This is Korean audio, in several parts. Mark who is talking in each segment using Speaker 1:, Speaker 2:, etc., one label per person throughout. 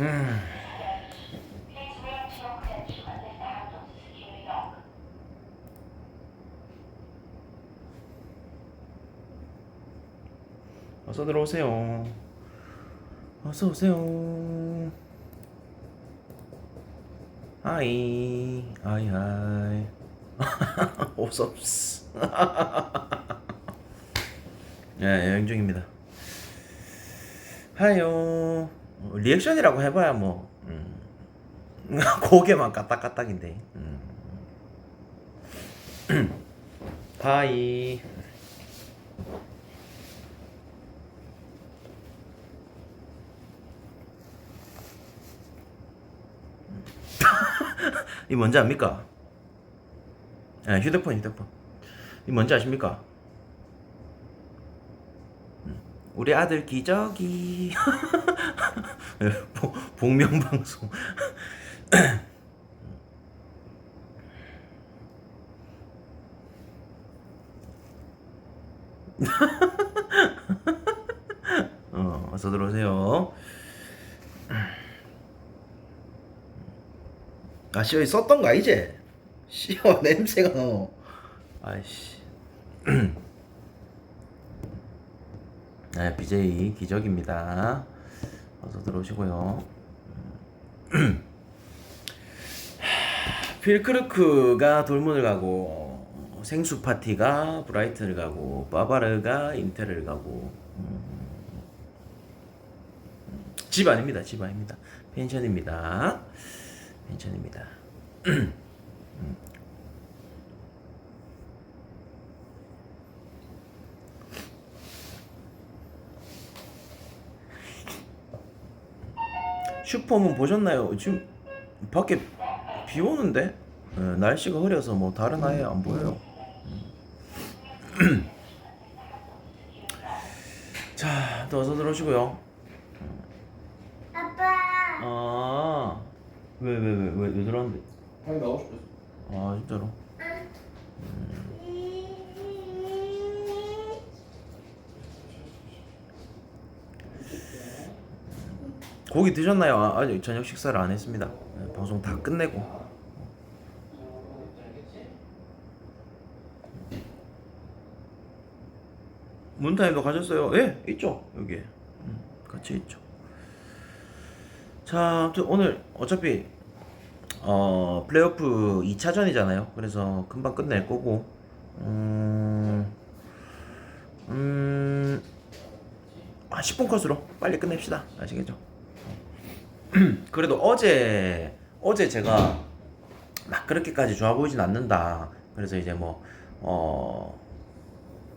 Speaker 1: 음. 어서 들어오세요. 어서 오세요. 하이, 하이, 하이. 오섭스. 예, 여행 중입니다. 하요. 리액션이라고 해봐야 뭐 고개만 까딱까딱인데. 하이. 이 뭔지 압니까? 예, 휴대폰. 이 뭔지 아십니까? 우리 아들 기저귀. 복면방송. 어서 들어오세요. 아, 씨, 썼던 거 아니지? 씨어 냄새가 나. 아이씨. 네, BJ 기적입니다. 어서 들어오시고요. 필크르크가 돌문을 가고, 생수 파티가 브라이튼을 가고, 바바르가 인텔을 가고. 집 아닙니다. 집 아닙니다. 펜션입니다. 펜션입니다. 슈퍼문 보셨나요? 지금 밖에 비 오는데? 날씨가 흐려서 뭐 다른 아예 안 보여요. 자, 또 어서 들어오시고요.
Speaker 2: 아빠.
Speaker 1: 아, 왜 들어왔는데?
Speaker 3: 형이 나오고 싶었어.
Speaker 1: 아, 진짜로? 고기 드셨나요? 아직 저녁 식사를 안 했습니다. 방송 다 끝내고. 문타임도 가셨어요? 예, 있죠. 여기에. 같이 있죠. 자, 아무튼 오늘 어차피 플레이오프 2차전이잖아요. 그래서 금방 끝낼 거고. 한 10분 컷으로 빨리 끝냅시다. 아시겠죠? 그래도 어제 제가 막 그렇게까지 좋아 보이진 않는다. 그래서 이제 뭐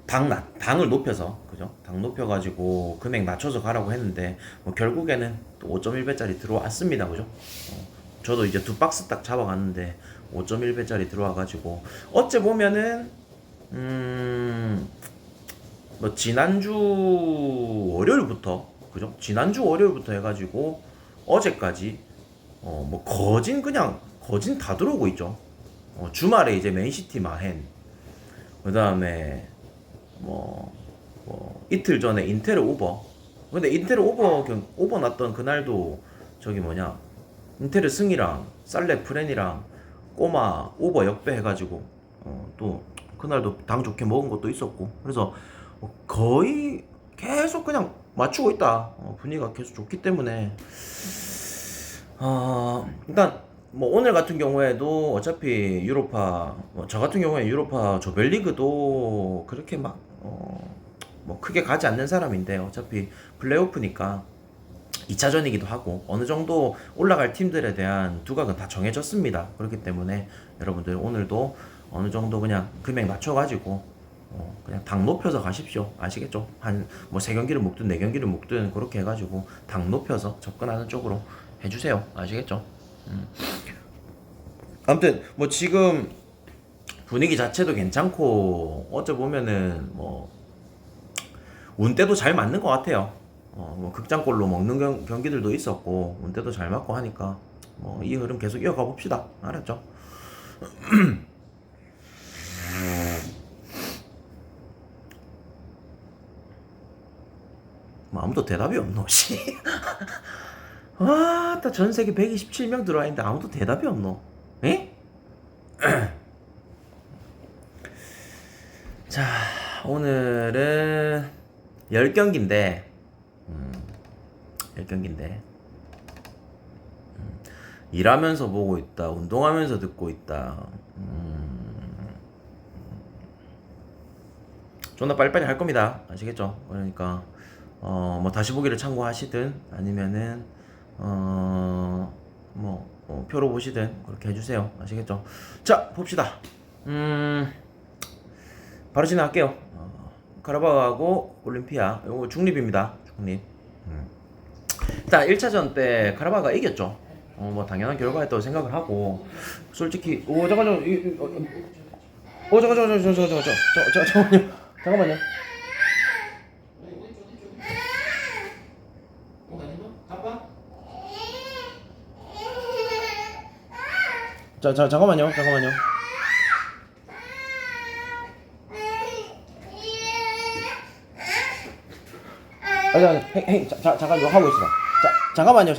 Speaker 1: 당을 높여서, 그죠? 당 높여가지고 금액 낮춰서 가라고 했는데 뭐 결국에는 또 5.1배짜리 들어왔습니다, 그죠? 저도 이제 두 박스 딱 잡아갔는데 5.1배짜리 들어와가지고 어째 보면은 뭐 지난주 월요일부터, 그죠? 지난주 월요일부터 해가지고 어제까지 뭐 거진 다 들어오고 있죠. 주말에 이제 맨시티 마헨, 그 다음에 뭐 이틀 전에 인테르 오버. 근데 인테르 오버 났던 그날도 저기 뭐냐, 인테르 승이랑 살레 프렌이랑 꼬마 오버 역배 해가지고 또 그날도 당 좋게 먹은 것도 있었고. 그래서 거의 계속 그냥 맞추고 있다. 분위기가 계속 좋기 때문에 일단 뭐 오늘 같은 경우에도 어차피 유로파, 저 같은 경우에 유로파 조별리그도 그렇게 막 뭐 크게 가지 않는 사람인데 어차피 플레이오프니까 2차전이기도 하고 어느 정도 올라갈 팀들에 대한 두각은 다 정해졌습니다. 그렇기 때문에 여러분들 오늘도 어느 정도 그냥 금액 낮춰가지고 그냥 당 높여서 가십시오. 아시겠죠? 한 뭐 3경기를 먹든 4경기를 먹든 그렇게 해가지고 당 높여서 접근하는 쪽으로 해주세요. 아시겠죠? 아무튼 뭐 지금 분위기 자체도 괜찮고 어째 보면은 뭐 운때도 잘 맞는 것 같아요. 뭐 극장골로 먹는 경기들도 있었고 운때도 잘 맞고 하니까 뭐 이 흐름 계속 이어가 봅시다. 알았죠? 뭐 아무도 대답이 없노 씨. 아따 전 세계 127명 들어와 있는데 아무도 대답이 없노. 에? 자, 오늘은 10경기인데 10경기인데 일하면서 보고 있다, 운동하면서 듣고 있다. 좀 더 빨리빨리 할 겁니다. 아시겠죠? 그러니까 뭐 다시 보기를 참고하시든 아니면은 표로 보시든 그렇게 해주세요. 아시겠죠? 자, 봅시다. 바로 진행할게요. 카라바오하고 올림피아, 요거 중립입니다. 중립. 일단 1차전 때 카라바오가 이겼죠. 뭐 당연한 결과였다고 생각을 하고, 솔직히 잠깐만요. 잠깐만요. 잠깐만요. 잠깐 이거 하고 있어. 잠깐만요.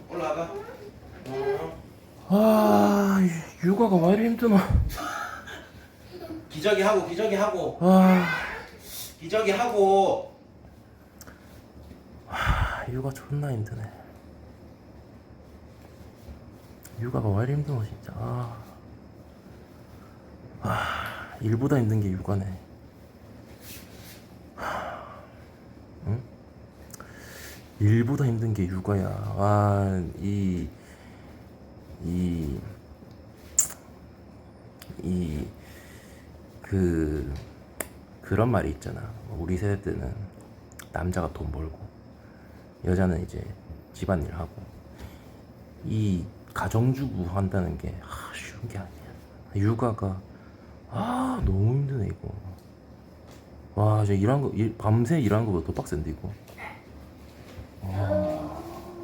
Speaker 1: 올라가. 육아가 왜 이리 힘드노? 기저귀 하고. 육아 존나 힘드네. 육아가 왜 이리 힘드노 진짜. 일보다 힘든 게 육아네. 응? 일보다 힘든 게 육아야. 그런 말이 있잖아. 우리 세대 때는 남자가 돈 벌고 여자는 이제 집안일 하고, 이 가정주부 한다는 게 쉬운 게 아니야. 육아가 너무 힘드네 이거. 와, 저 밤새 일한 거보다 더 빡센데 이거.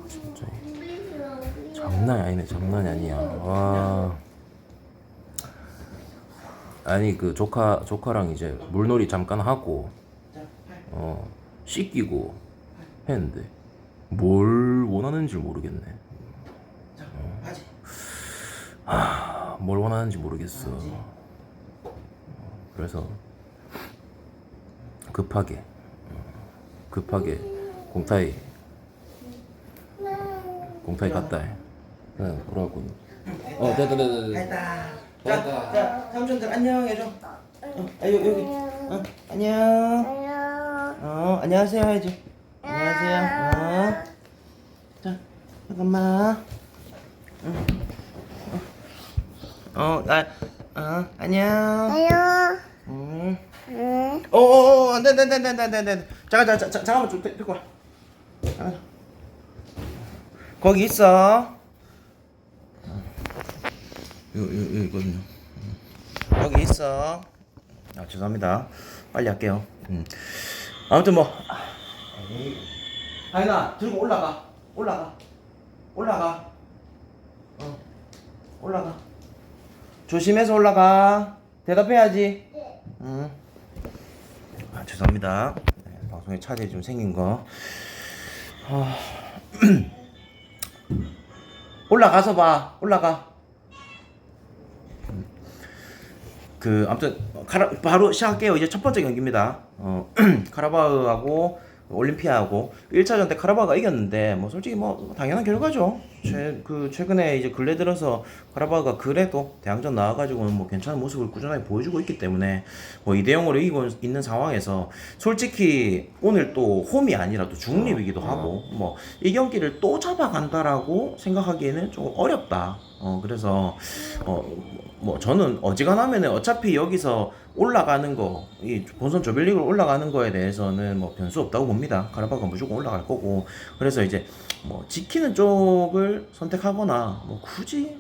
Speaker 1: 진짜 장난이 아니네. 장난이 아니야. 와. 아니 그 조카랑 이제 물놀이 잠깐 하고 씻기고 했는데 뭘 원하는지 모르겠네. 뭘 원하는지 모르겠어. 그래서 급하게 공타이 갔다 해. 그냥 그러고. 됐다. 자, 삼촌들 안녕 해줘. 여기. 안녕. 안녕하세요 해야지. 안녕하세요. 자, 잠깐만. 안녕. 안 돼. 잠깐만 좀 데리고 와. 거기 있어. 여기 있거든요. 거기 있어. 죄송합니다. 빨리 할게요. 아무튼 뭐. 하인아, 들고 올라가. 올라가. 조심해서 올라가. 대답해야지. 죄송합니다. 방송에 차질이 좀 생긴 거. 올라가서 봐. 올라가. 아무튼 바로 시작할게요. 이제 첫 번째 경기입니다. 카라바오하고 올림피아하고 1차전 때 카라바오가 이겼는데 뭐 솔직히 뭐 당연한 결과죠. 최근에 이제 근래 들어서 카라바오가 그래도 대항전 나와가지고는 뭐 괜찮은 모습을 꾸준하게 보여주고 있기 때문에 뭐 2대0으로 이기고 있는 상황에서 솔직히 오늘 또 홈이 아니라 또 중립이기도 하고 뭐 이 경기를 또 잡아간다라고 생각하기에는 조금 어렵다. 그래서 뭐 저는 어지간하면은 어차피 여기서 올라가는 거, 이 본선 조별리그로 올라가는 거에 대해서는 뭐 변수 없다고 봅니다. 카라바오가 무조건 올라갈 거고. 그래서 이제 뭐 지키는 쪽을 선택하거나 뭐 굳이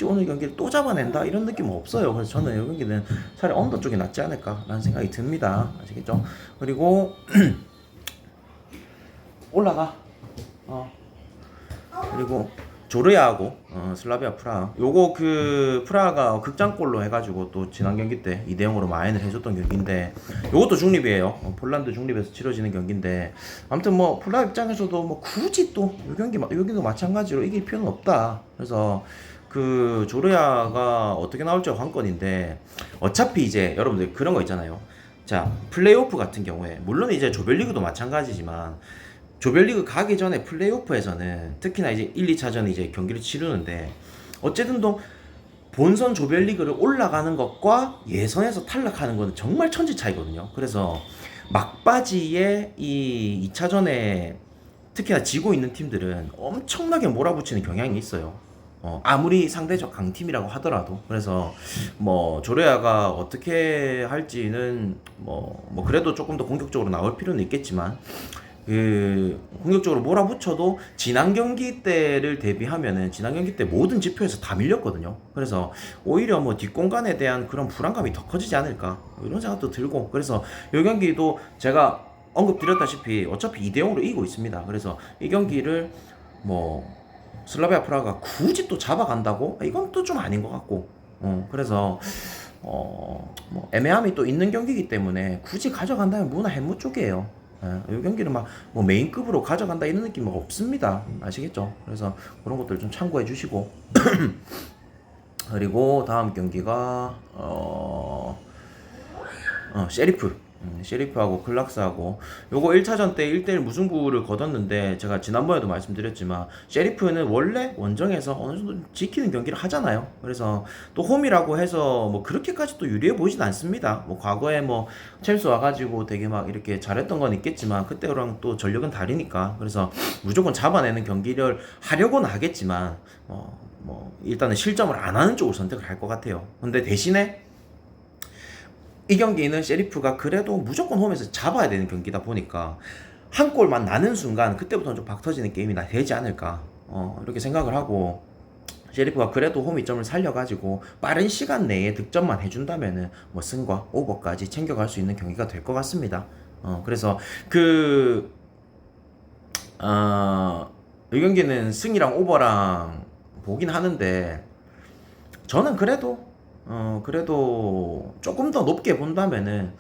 Speaker 1: 오늘 경기를 또 잡아낸다 이런 느낌은 없어요. 그래서 저는 이 경기는 차라리 언더 쪽이 낫지 않을까라는 생각이 듭니다. 아시겠죠? 그리고 올라가. 그리고 조르야하고 슬라비아 프라하. 요거 그 프라하가 극장골로 해가지고 또 지난 경기 때 2대0으로 마인을 해줬던 경기인데, 요것도 중립이에요. 폴란드 중립에서 치러지는 경기인데, 아무튼 뭐 폴란드 입장에서도 뭐 굳이 또 요 경기도 마찬가지로 이길 필요는 없다. 그래서 그 조르야가 어떻게 나올지가 관건인데, 어차피 이제 여러분들 그런 거 있잖아요. 자, 플레이오프 같은 경우에 물론 이제 조별리그도 마찬가지지만, 조별리그 가기 전에 플레이오프에서는 특히나 이제 1, 2차전 이제 경기를 치르는데, 어쨌든 또 본선 조별리그를 올라가는 것과 예선에서 탈락하는 건 정말 천지 차이거든요. 그래서 막바지에 이 2차전에 특히나 지고 있는 팀들은 엄청나게 몰아붙이는 경향이 있어요. 아무리 상대적 강팀이라고 하더라도. 그래서 뭐 조레아가 어떻게 할지는 뭐 그래도 조금 더 공격적으로 나올 필요는 있겠지만, 그 공격적으로 몰아붙여도 지난 경기 때를 대비하면은 지난 경기 때 모든 지표에서 다 밀렸거든요. 그래서 오히려 뭐 뒷공간에 대한 그런 불안감이 더 커지지 않을까 이런 생각도 들고, 그래서 이 경기도 제가 언급드렸다시피 어차피 2대0으로 이기고 있습니다. 그래서 이 경기를 뭐 슬라비아 프라가 굳이 또 잡아간다고? 이건 또 좀 아닌 것 같고, 그래서 뭐 애매함이 또 있는 경기이기 때문에 굳이 가져간다면 무나 햄무 쪽이에요. 이 경기는 막 뭐 메인급으로 가져간다 이런 느낌 뭐 없습니다. 아시겠죠? 그래서 그런 것들 좀 참고해 주시고 그리고 다음 경기가 셰리프, 셰리프하고 클락스하고, 요거 1차전 때 1대1 무승부를 거뒀는데, 제가 지난번에도 말씀드렸지만 셰리프는 원래 원정에서 어느 정도 지키는 경기를 하잖아요. 그래서 또 홈이라고 해서 뭐 그렇게까지 또 유리해 보이진 않습니다. 뭐 과거에 뭐 챔스 와가지고 되게 막 이렇게 잘했던 건 있겠지만 그때랑 또 전력은 다르니까, 그래서 무조건 잡아내는 경기를 하려고는 하겠지만 뭐 일단은 실점을 안 하는 쪽을 선택을 할 것 같아요. 근데 대신에 이 경기는 셰리프가 그래도 무조건 홈에서 잡아야 되는 경기다 보니까 한 골만 나는 순간 그때부터는 좀 박터지는 게임이 되지 않을까 이렇게 생각을 하고, 셰리프가 그래도 홈 이점을 살려가지고 빠른 시간 내에 득점만 해준다면은 뭐 승과 오버까지 챙겨갈 수 있는 경기가 될 것 같습니다. 그래서 이 경기는 승이랑 오버랑 보긴 하는데, 저는 그래도 조금 더 높게 본다면은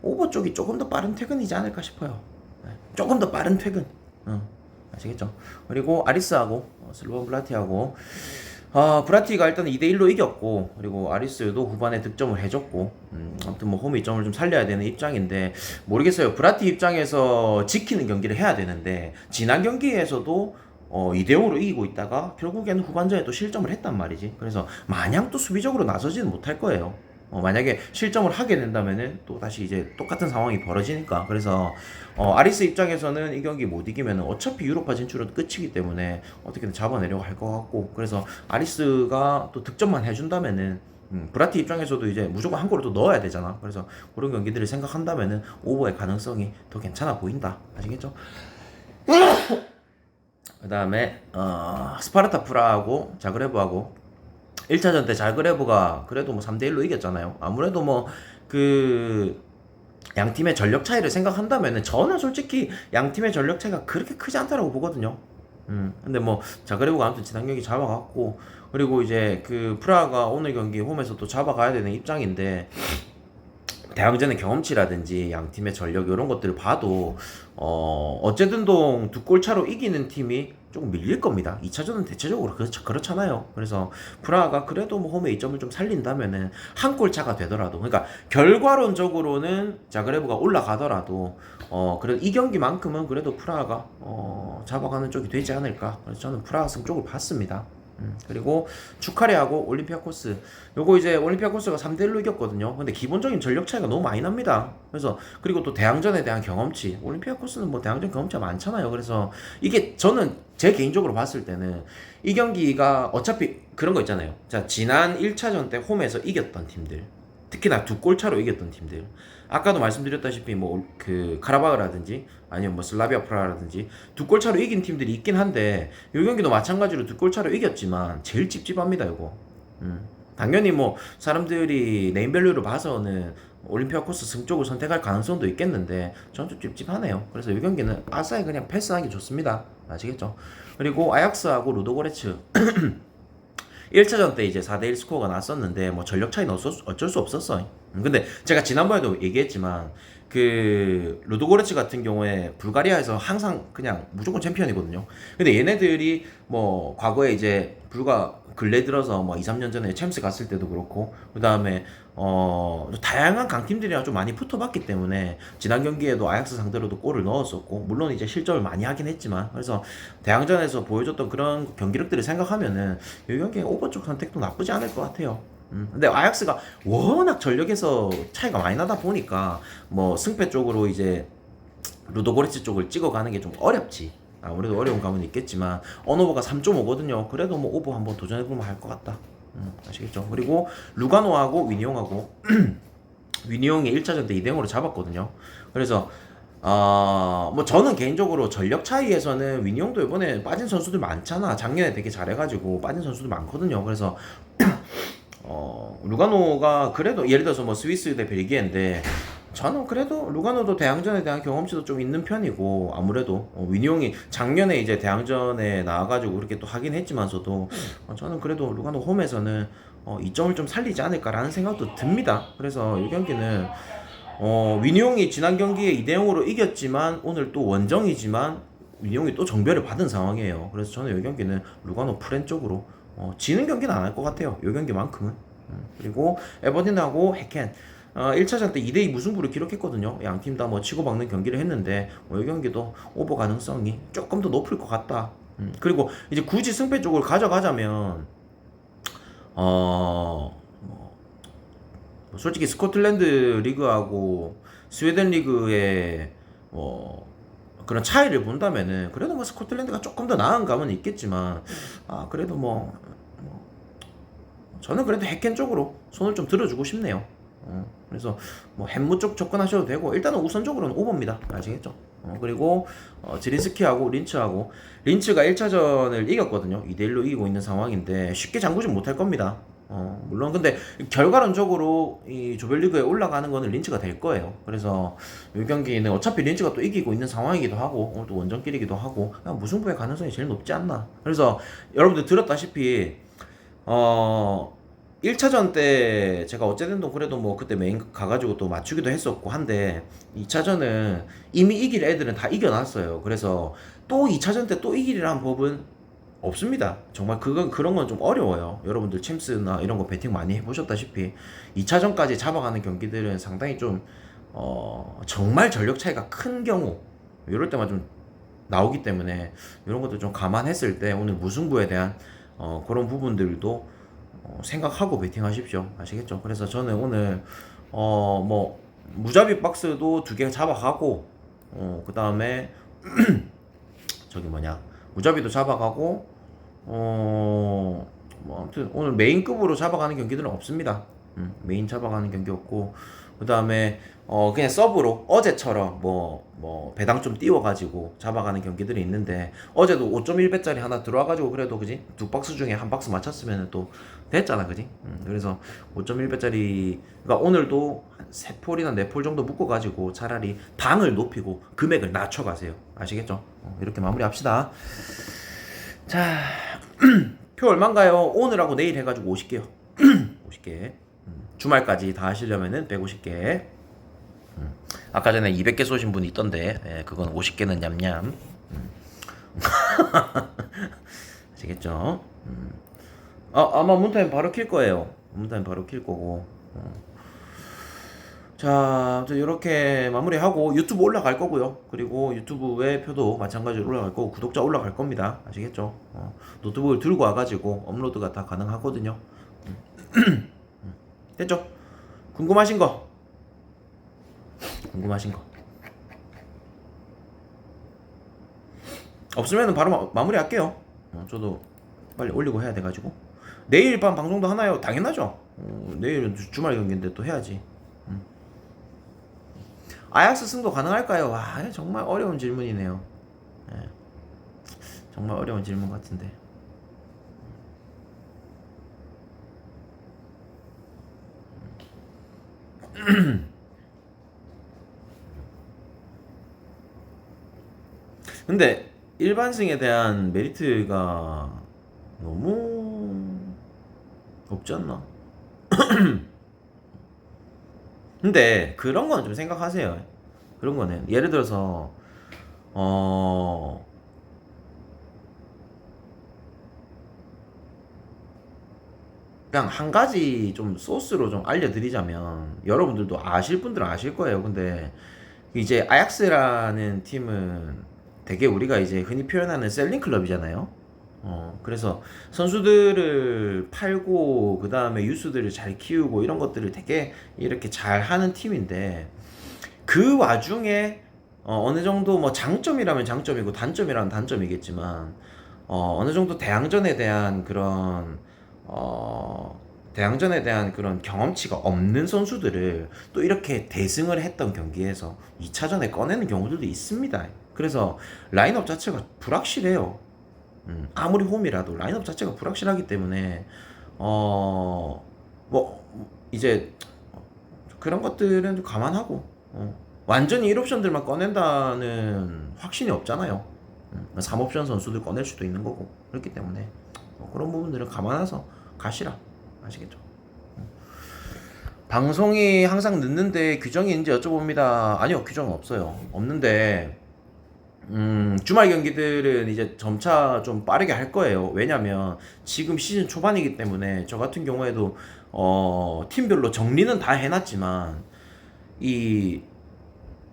Speaker 1: 오버 쪽이 조금 더 빠른 퇴근이지 않을까 싶어요. 네, 조금 더 빠른 퇴근. 아시겠죠? 그리고 아리스하고 슬로번 블라티하고, 브라티가 일단 2대1로 이겼고, 그리고 아리스도 후반에 득점을 해줬고, 아무튼 뭐 홈 이점을 좀 살려야 되는 입장인데, 모르겠어요. 브라티 입장에서 지키는 경기를 해야 되는데, 지난 경기에서도 2대0으로 이기고 있다가 결국에는 후반전에 또 실점을 했단 말이지. 그래서 마냥 또 수비적으로 나서지는 못할 거예요. 만약에 실점을 하게 된다면은 또 다시 이제 똑같은 상황이 벌어지니까. 그래서 아리스 입장에서는 이 경기 못 이기면 어차피 유로파 진출은 끝이기 때문에 어떻게든 잡아내려고 할 것 같고, 그래서 아리스가 또 득점만 해준다면은 브라티 입장에서도 이제 무조건 한 골을 또 넣어야 되잖아. 그래서 그런 경기들을 생각한다면은 오버의 가능성이 더 괜찮아 보인다. 아시겠죠? 그 다음에 스파르타 프라하고 자그레브하고, 1차전 때 자그레브가 그래도 뭐 3대1로 이겼잖아요. 아무래도 뭐 그 양팀의 전력 차이를 생각한다면은 저는 솔직히 양팀의 전력 차이가 그렇게 크지 않다라고 보거든요. 근데 뭐 자그레브가 아무튼 지난 경기 잡아갔고, 그리고 이제 그 프라하가 오늘 경기 홈에서 또 잡아가야 되는 입장인데, 대항전의 경험치라든지 양팀의 전력 이런 것들을 봐도 어쨌든 두 골 차로 이기는 팀이 조금 밀릴 겁니다. 2차전은 대체적으로 그렇잖아요. 그래서 프라하가 그래도 뭐 홈에 2점을 좀 살린다면은 한 골 차가 되더라도, 그러니까 결과론적으로는 자그레브가 올라가더라도 그래도 이 경기만큼은 그래도 프라하가 잡아가는 쪽이 되지 않을까. 그래서 저는 프라하 승 쪽을 봤습니다. 그리고 추카레하고 올림피아코스, 요거 이제 올림피아코스가 3대1로 이겼거든요. 근데 기본적인 전력 차이가 너무 많이 납니다. 그래서 그리고 또 대항전에 대한 경험치, 올림피아코스는 뭐 대항전 경험치가 많잖아요. 그래서 이게 저는 제 개인적으로 봤을 때는 이 경기가 어차피 그런 거 있잖아요. 자, 지난 1차전 때 홈에서 이겼던 팀들, 특히나 2골 차로 이겼던 팀들, 아까도 말씀드렸다시피 뭐 그 카라바흐라든지 아니면 뭐 슬라비아 프라라든지 2골 차로 이긴 팀들이 있긴 한데, 이 경기도 마찬가지로 2골 차로 이겼지만 제일 찝찝합니다. 이거 당연히 뭐 사람들이 네임밸류로 봐서는 올림피아코스 승 쪽을 선택할 가능성도 있겠는데 저는 좀 찝찝하네요. 그래서 이 경기는 아싸에 그냥 패스하는 게 좋습니다. 아시겠죠? 그리고 아약스하고 루도고레츠 1차전 때 이제 4대1 스코어가 났었는데 뭐 전력 차이는 어쩔 수 없었어. 근데 제가 지난번에도 얘기했지만 그 루도고레츠 같은 경우에 불가리아에서 항상 그냥 무조건 챔피언이거든요. 근데 얘네들이 뭐 과거에 이제 불과 근래 들어서 뭐 2, 3년 전에 챔스 갔을 때도 그렇고 그다음에 다양한 강팀들이랑 좀 많이 붙어봤기 때문에 지난 경기에도 아약스 상대로도 골을 넣었었고 물론 이제 실점을 많이 하긴 했지만 그래서 대항전에서 보여줬던 그런 경기력들을 생각하면은 이 경기 오버 쪽 선택도 나쁘지 않을 것 같아요. 근데 아약스가 워낙 전력에서 차이가 많이 나다 보니까 뭐 승패 쪽으로 이제 루도고레츠 쪽을 찍어가는 게 좀 어렵지. 아무래도 어려운 감은 있겠지만 언오버가 3.5거든요. 그래도 뭐 오버 한번 도전해보면 할 것 같다. 아시겠죠? 그리고 루가노하고 위니용하고 위니용이 1차전 때 2대0으로 잡았거든요. 그래서 뭐 저는 개인적으로 전력 차이에서는 위니용도 이번에 빠진 선수들 많잖아. 작년에 되게 잘해가지고 빠진 선수들 많거든요. 그래서 루가노가 그래도 예를 들어서 뭐 스위스 대 벨기에인데 저는 그래도 루가노도 대항전에 대한 경험치도 좀 있는 편이고 아무래도 위니용이 작년에 이제 대항전에 나와가지고 그렇게 또 하긴 했지만서도 저는 그래도 루가노 홈에서는 이점을 좀 살리지 않을까라는 생각도 듭니다. 그래서 이 경기는 위니용이 지난 경기에 2대0으로 이겼지만 오늘 또 원정이지만 위니용이 또 정배를 받은 상황이에요. 그래서 저는 이 경기는 루가노 프렌 쪽으로 지는 경기는 안 할 것 같아요. 이 경기만큼은. 그리고 에버딘하고 해켄 1차전 때 2대2 무승부를 기록했거든요. 양 팀 다 뭐 치고받는 경기를 했는데 이 경기도 오버 가능성이 조금 더 높을 것 같다. 그리고 이제 굳이 승패 쪽을 가져가자면 솔직히 스코틀랜드 리그하고 스웨덴 리그의 그런 차이를 본다면은 그래도 뭐 스코틀랜드가 조금 더 나은 감은 있겠지만 그래도 저는 그래도 해켄 쪽으로 손을 좀 들어주고 싶네요. 그래서 뭐 햄무 쪽 접근하셔도 되고 일단은 우선적으로는 오버입니다. 아시겠죠? 그리고 지린스키하고 린츠하고 린츠가 1차전을 이겼거든요. 2대1로 이기고 있는 상황인데 쉽게 잠그진 못할 겁니다. 물론 근데 결과론적으로 이 조별리그에 올라가는 거는 린츠가 될 거예요. 그래서 이 경기는 어차피 린츠가 또 이기고 있는 상황이기도 하고 오늘 또 원정길이기도 하고 그냥 무승부의 가능성이 제일 높지 않나. 그래서 여러분들 들었다시피 1차전 때 제가 어쨌든 그래도 뭐 그때 메인 가가지고 또 맞추기도 했었고 한데 2차전은 이미 이길 애들은 다 이겨놨어요. 그래서 또 2차전 때 또 이기리란 법은 없습니다. 정말 그런 건 좀 어려워요. 여러분들 챔스나 이런 거 배팅 많이 해보셨다시피 2차전까지 잡아가는 경기들은 상당히 좀 정말 전력 차이가 큰 경우 이럴 때만 좀 나오기 때문에 이런 것도 좀 감안했을 때 오늘 무승부에 대한 그런 부분들도 생각하고 베팅하십시오. 아시겠죠? 그래서 저는 오늘 뭐 무자비 박스도 2개 잡아가고 그 다음에 저기 뭐냐 무자비도 잡아가고 뭐 아무튼 오늘 메인급으로 잡아가는 경기들은 없습니다. 메인 잡아가는 경기 없고 그 다음에 그냥 서브로 어제처럼 뭐 배당 좀 띄워가지고 잡아가는 경기들이 있는데 어제도 5.1배짜리 하나 들어와가지고 그래도 그지 2박스 중에 1박스 맞췄으면 또 됐잖아 그지. 그래서 5.1배짜리 그러니까 오늘도 3폴이나 4폴 정도 묶어가지고 차라리 당을 높이고 금액을 낮춰가세요. 아시겠죠? 이렇게 마무리합시다. 자 표 얼만가요? 오늘하고 내일 해가지고 50개요. 50개. 주말까지 다 하시려면은 150개. 아까 전에 200개 쏘신 분이 있던데, 그건 50개는 냠냠. 아시겠죠? 아마 문타임 바로 킬 거예요. 문타임 바로 킬 거고. 자, 이렇게 마무리하고 유튜브 올라갈 거고요. 그리고 유튜브의 표도 마찬가지로 올라갈 거고 구독자 올라갈 겁니다. 아시겠죠? 노트북을 들고 와가지고 업로드가 다 가능하거든요. 됐죠? 궁금하신 거? 없으면 바로 마무리할게요. 저도 빨리 올리고 해야 돼가지고. 내일 밤 방송도 하나요? 당연하죠. 내일은 주말 경기인데 또 해야지. 아약스 승도 가능할까요? 와, 정말 어려운 질문이네요. 정말 어려운 질문 같은데. 근데 일반승에 대한 메리트가 너무 없지 않나? 근데 그런 거는 좀 생각하세요. 그런 거는 예를 들어서 어 그냥 한 가지 좀 소스로 좀 알려드리자면 여러분들도 아실 분들은 아실 거예요. 근데 이제 아약스라는 팀은 되게 우리가 이제 흔히 표현하는 셀링 클럽이잖아요. 그래서 선수들을 팔고 그 다음에 유스들을 잘 키우고 이런 것들을 되게 이렇게 잘 하는 팀인데 그 와중에 어느 정도 뭐 장점이라면 장점이고 단점이라면 단점이겠지만 어느 정도 대항전에 대한 그런 경험치가 없는 선수들을 또 이렇게 대승을 했던 경기에서 2차전에 꺼내는 경우들도 있습니다. 그래서 라인업 자체가 불확실해요. 아무리 홈이라도 라인업 자체가 불확실하기 때문에 뭐 이제 그런 것들은 좀 감안하고 완전히 1옵션들만 꺼낸다는 확신이 없잖아요. 3옵션 선수들 꺼낼 수도 있는 거고 그렇기 때문에 그런 부분들을 감안해서 가시라. 아시겠죠? 방송이 항상 늦는데 규정이 있는지 여쭤봅니다. 아니요, 규정은 없어요. 없는데 주말 경기들은 이제 점차 좀 빠르게 할 거예요. 왜냐면 지금 시즌 초반이기 때문에 저 같은 경우에도 팀별로 정리는 다 해놨지만 이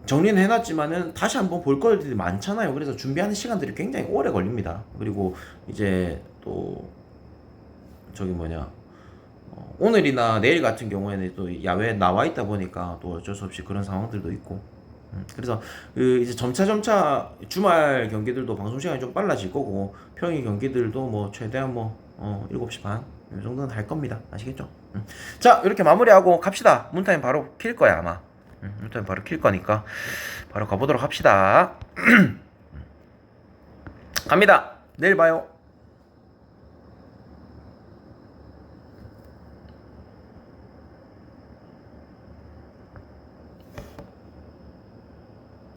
Speaker 1: 정리는 해놨지만은 다시 한번 볼 것들이 많잖아요. 그래서 준비하는 시간들이 굉장히 오래 걸립니다. 그리고 이제 또 저기 뭐냐 오늘이나 내일 같은 경우에는 또 야외에 나와 있다 보니까 또 어쩔 수 없이 그런 상황들도 있고 그래서 그 이제 점차 주말 경기들도 방송 시간이 좀 빨라질 거고 평일 경기들도 뭐 최대한 뭐 7시 반 이 정도는 할 겁니다. 아시겠죠? 자, 이렇게 마무리하고 갑시다. 문타임 바로 킬 거야 아마. 문타임 바로 킬 거니까 바로 가보도록 합시다. 갑니다. 내일 봐요.